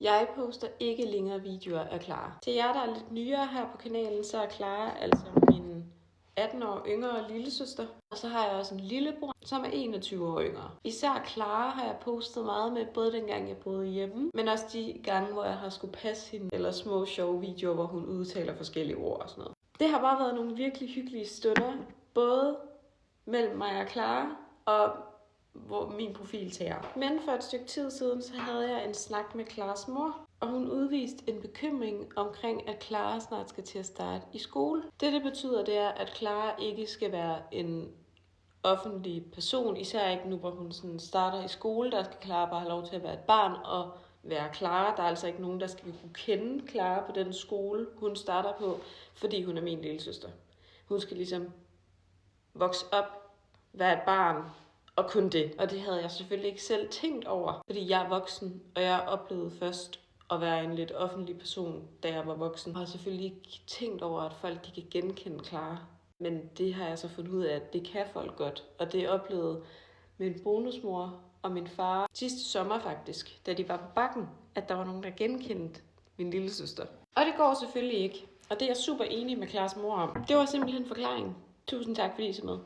Jeg poster ikke længere videoer af Clara. Til jer, der er lidt nyere her på kanalen, så er Clara altså min 18 år yngre lillesøster. Og så har jeg også en lillebror, som er 21 år yngre. Især Clara har jeg postet meget med, både dengang jeg boede hjemme, men også de gange, hvor jeg har skulle passe hende, eller små sjove videoer, hvor hun udtaler forskellige ord og sådan noget. Det har bare været nogle virkelig hyggelige stunder, både mellem mig og Clara, og hvor min profil tager. Men for et stykke tid siden, så havde jeg en snak med Claras mor, og hun udviste en bekymring omkring, at Clara snart skal til at starte i skole. Det betyder, det er, at Clara ikke skal være en offentlig person, især ikke nu, hvor hun sådan starter i skole. Der skal Clara bare have lov til at være et barn og være Clara. Der er altså ikke nogen, der skal kunne kende Clara på den skole, hun starter på, fordi hun er min lillesøster. Hun skal ligesom vokse op, være et barn, og kun det. Og det havde jeg selvfølgelig ikke selv tænkt over, fordi jeg er voksen, og jeg oplevede først at være en lidt offentlig person, da jeg var voksen. Jeg har selvfølgelig ikke tænkt over, at folk de kan genkende Clara. Men det har jeg så fundet ud af, at det kan folk godt. Og det oplevede min bonusmor og min far sidste sommer faktisk, da de var på Bakken, at der var nogen, der genkendte min lillesøster. Og det går selvfølgelig ikke. Og det er jeg super enig med Claras mor om. Det var simpelthen forklaringen. Tusind tak, fordi I så med.